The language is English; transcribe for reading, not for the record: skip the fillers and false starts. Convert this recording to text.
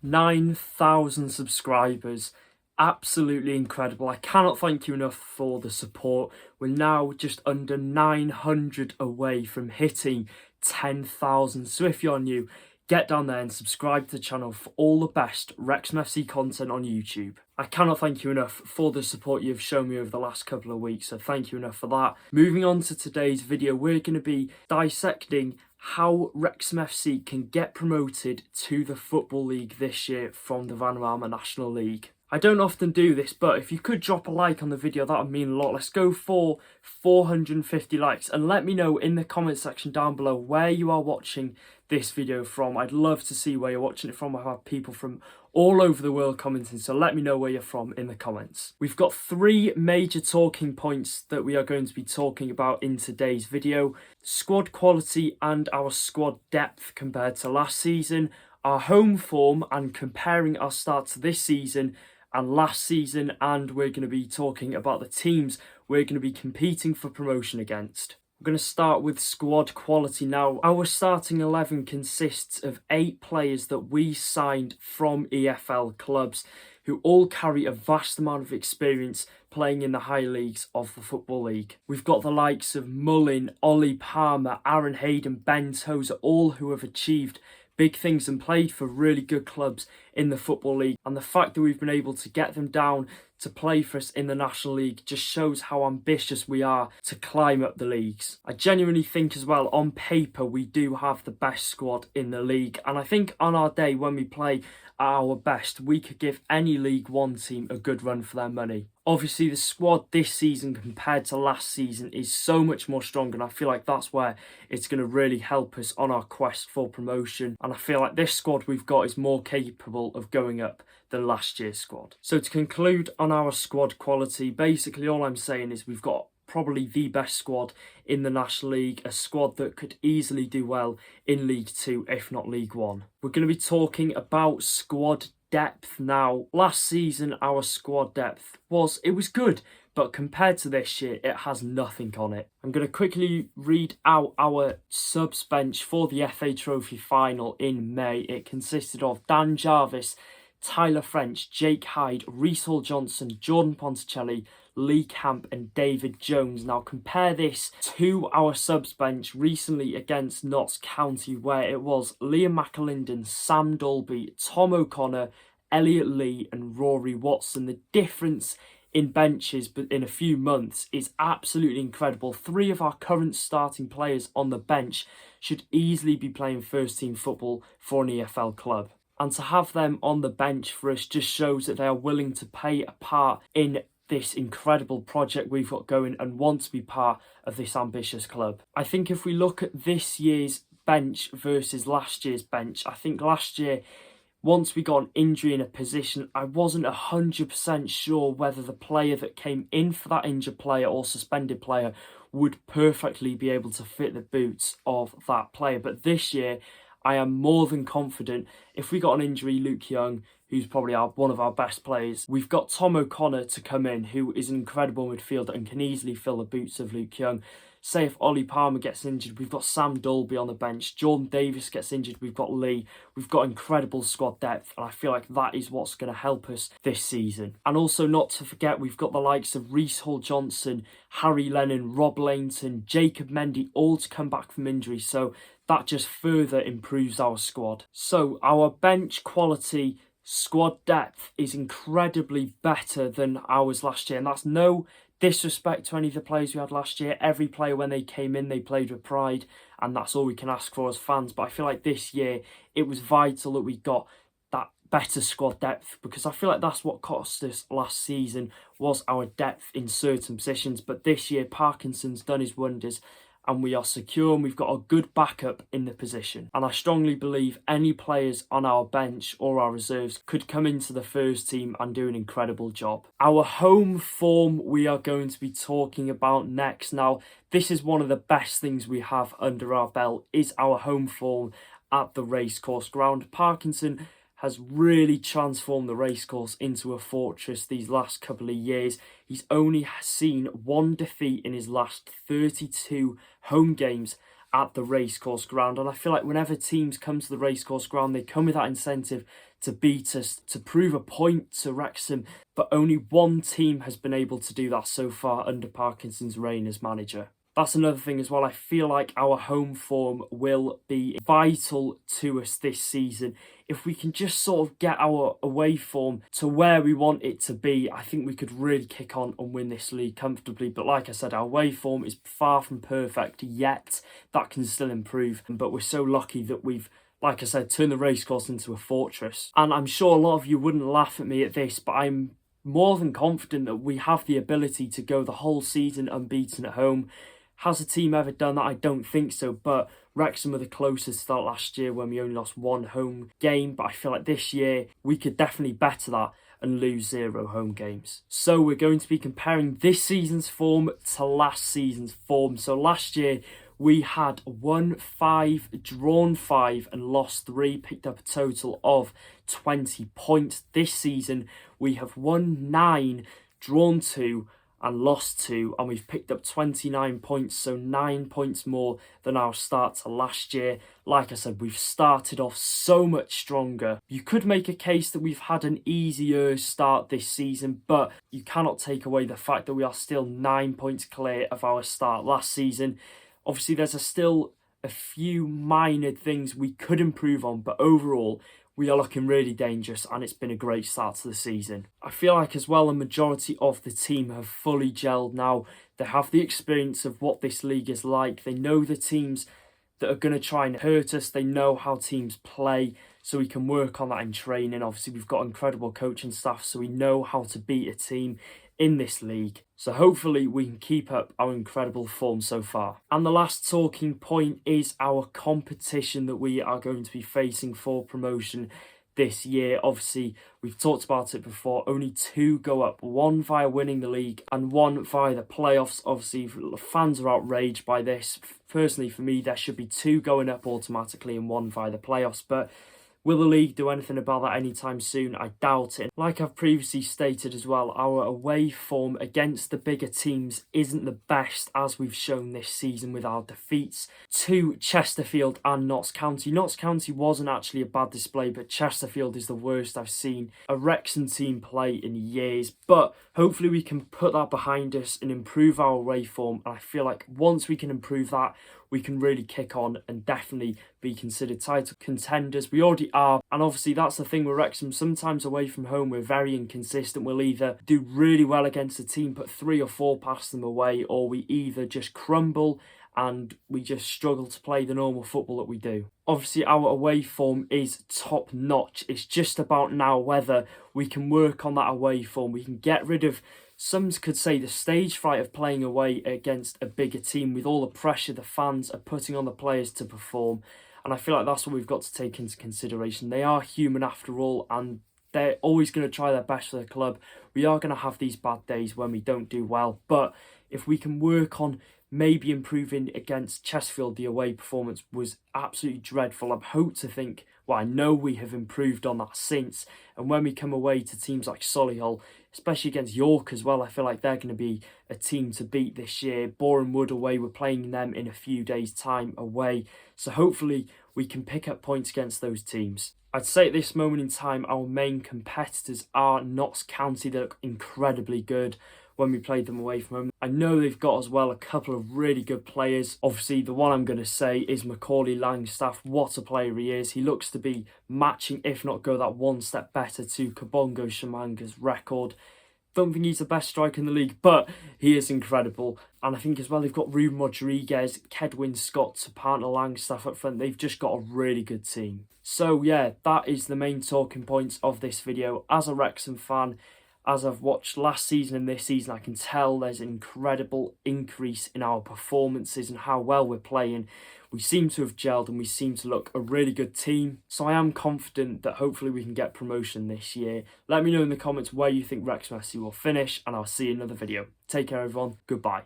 9,000 subscribers. Absolutely incredible. I cannot thank you enough for the support. We're now just under 900 away from hitting 10,000. So if you're new, get down there and subscribe to the channel for all the best Wrexham FC content on YouTube. I cannot thank you enough for the support you've shown me over the last couple of weeks, so thank you enough for that. Moving on to today's video, we're going to be dissecting how Wrexham FC can get promoted to the Football League this year from the Vanarama National League. I don't often do this, but if you could drop a like on the video, that would mean a lot. Let's go for 450 likes and let me know in the comment section down below where you are watching this video from. I'd love to see where you're watching it from. I have people from all over the world commenting, so let me know where you're from in the comments. We've got three major talking points that we are going to be talking about in today's video: squad quality and our squad depth compared to last season, our home form and comparing our start to this season and last season, and we're going to be talking about the teams we're going to be competing for promotion against. We're going to start with squad quality now. Our starting 11 consists of 8 players that we signed from EFL clubs who all carry a vast amount of experience playing in the high leagues of the Football League. We've got the likes of Mullin, Ollie Palmer, Aaron Hayden, Ben Tozer, all who have achieved big things and played for really good clubs in the Football League, and the fact that we've been able to get them down to play for us in the National League just shows how ambitious we are to climb up the leagues. I genuinely think as well, on paper, we do have the best squad in the league, and I think on our day when we play at our best, we could give any League One team a good run for their money. Obviously, the squad this season compared to last season is so much more strong, and I feel like that's where it's going to really help us on our quest for promotion. And I feel like this squad we've got is more capable of going up than last year's squad. So to conclude on our squad quality, basically all I'm saying is we've got probably the best squad in the National League, a squad that could easily do well in League Two, if not League One. We're going to be talking about squad depth now. Last season, our squad depth was good, but compared to this year, it has nothing on it. I'm going to quickly read out our subs bench for the FA Trophy final in May. It consisted of Dan Jarvis, Tyler French, Jake Hyde, Reece Hall-Johnson, Jordan Ponticelli, Lee Camp and David Jones. Now compare this to our subs bench recently against Notts County, where it was Liam McElhenney, Sam Dolby, Tom O'Connor, Elliot Lee and Rory Watson. The difference in benches but in a few months is absolutely incredible. 3 of our current starting players on the bench should easily be playing first team football for an EFL club. And to have them on the bench for us just shows that they are willing to play a part in this incredible project we've got going and want to be part of this ambitious club. I think if we look at this year's bench versus last year's bench, I think last year, once we got an injury in a position, I wasn't 100% sure whether the player that came in for that injured player or suspended player would perfectly be able to fit the boots of that player. But this year, I am more than confident. If we got an injury, Luke Young, who's probably one of our best players, we've got Tom O'Connor to come in, who is an incredible midfielder and can easily fill the boots of Luke Young. Say if Ollie Palmer gets injured, we've got Sam Dolby on the bench. Jordan Davis gets injured, we've got Lee. We've got incredible squad depth, and I feel like that is what's going to help us this season. And also not to forget, we've got the likes of Reece Hall-Johnson, Harry Lennon, Rob Lainton, Jacob Mendy, all to come back from injury. So that just further improves our squad. So our bench quality, squad depth is incredibly better than ours last year, and that's no disrespect to any of the players we had last year. Every player, when they came in, they played with pride, and that's all we can ask for as fans. But I feel like this year it was vital that we got that better squad depth, because I feel like that's what cost us last season, was our depth in certain positions. But this year Parkinson's done his wonders, and we are secure and we've got a good backup in the position. And I strongly believe any players on our bench or our reserves could come into the first team and do an incredible job. Our home form we are going to be talking about next. Now, this is one of the best things we have under our belt, is our home form at the racecourse ground. Parkinson has really transformed the racecourse into a fortress these last couple of years. He's only seen 1 defeat in his last 32 home games at the racecourse ground, and I feel like whenever teams come to the racecourse ground, they come with that incentive to beat us, to prove a point to Wrexham, but only one team has been able to do that so far under Parkinson's reign as manager. That's another thing as well. I feel like our home form will be vital to us this season. If we can just sort of get our away form to where we want it to be, I think we could really kick on and win this league comfortably. But like I said, our away form is far from perfect yet. That can still improve. But we're so lucky that we've, like I said, turned the racecourse into a fortress. And I'm sure a lot of you wouldn't laugh at me at this, but I'm more than confident that we have the ability to go the whole season unbeaten at home. Has a team ever done that? I don't think so, but Wrexham were the closest to that last year when we only lost one home game, but I feel like this year we could definitely better that and lose 0 home games. So we're going to be comparing this season's form to last season's form. So last year we had won 5, drawn 5 and lost 3, picked up a total of 20 points. This season we have won 9, drawn 2 and lost 2, and we've picked up 29 points, so 9 points more than our start to last year. Like I said, we've started off so much stronger. You could make a case that we've had an easier start this season, but you cannot take away the fact that we are still 9 points clear of our start last season. Obviously, there's still a few minor things we could improve on, but overall, we are looking really dangerous and it's been a great start to the season. I feel like as well a majority of the team have fully gelled now. They have the experience of what this league is like. They know the teams that are going to try and hurt us. They know how teams play, so we can work on that in training. Obviously, we've got incredible coaching staff, so we know how to beat a team in this league. So hopefully we can keep up our incredible form so far. And the last talking point is our competition that we are going to be facing for promotion this year. Obviously, we've talked about it before, only 2 go up, 1 via winning the league and 1 via the playoffs. Obviously, fans are outraged by this. Personally, for me, there should be 2 going up automatically and 1 via the playoffs, but will the league do anything about that anytime soon? I doubt it. Like I've previously stated as well, our away form against the bigger teams isn't the best, as we've shown this season with our defeats to Chesterfield and Notts County. Notts County wasn't actually a bad display, but Chesterfield is the worst I've seen a Wrexham team play in years. But hopefully we can put that behind us and improve our away form. And I feel like once we can improve that, we can really kick on and definitely be considered title contenders. We already are, and obviously that's the thing with Wrexham. Sometimes away from home we're very inconsistent. We'll either do really well against a team, put 3 or 4 past them away, or we either just crumble and we just struggle to play the normal football that we do. Obviously our away form is top notch. It's just about now whether we can work on that away form. We can get rid of, some could say, the stage fright of playing away against a bigger team with all the pressure the fans are putting on the players to perform. And I feel like that's what we've got to take into consideration. They are human after all, and they're always going to try their best for the club. We are going to have these bad days when we don't do well. But if we can work on maybe improving against Chesterfield, the away performance was absolutely dreadful. I'm hope to think, well, I know we have improved on that since. And when we come away to teams like Solihull, especially against York as well, I feel like they're going to be a team to beat this year. Boreham Wood away, we're playing them in a few days' time away. So hopefully we can pick up points against those teams. I'd say at this moment in time, our main competitors are Notts County. They look incredibly good when we played them away from home. I know they've got as well a couple of really good players. Obviously, the one I'm going to say is Macaulay Langstaff. What a player he is. He looks to be matching, if not go that one step better, to Kabongo Shamanga's record. Don't think he's the best striker in the league, but he is incredible. And I think as well they've got Ruben Rodriguez, Kedwin Scott to partner Langstaff up front. They've just got a really good team. So yeah, that is the main talking points of this video. As a Wrexham fan, as I've watched last season and this season, I can tell there's an incredible increase in our performances and how well we're playing. We seem to have gelled and we seem to look a really good team. So I am confident that hopefully we can get promotion this year. Let me know in the comments where you think Wrexham FC will finish, and I'll see you in another video. Take care everyone. Goodbye.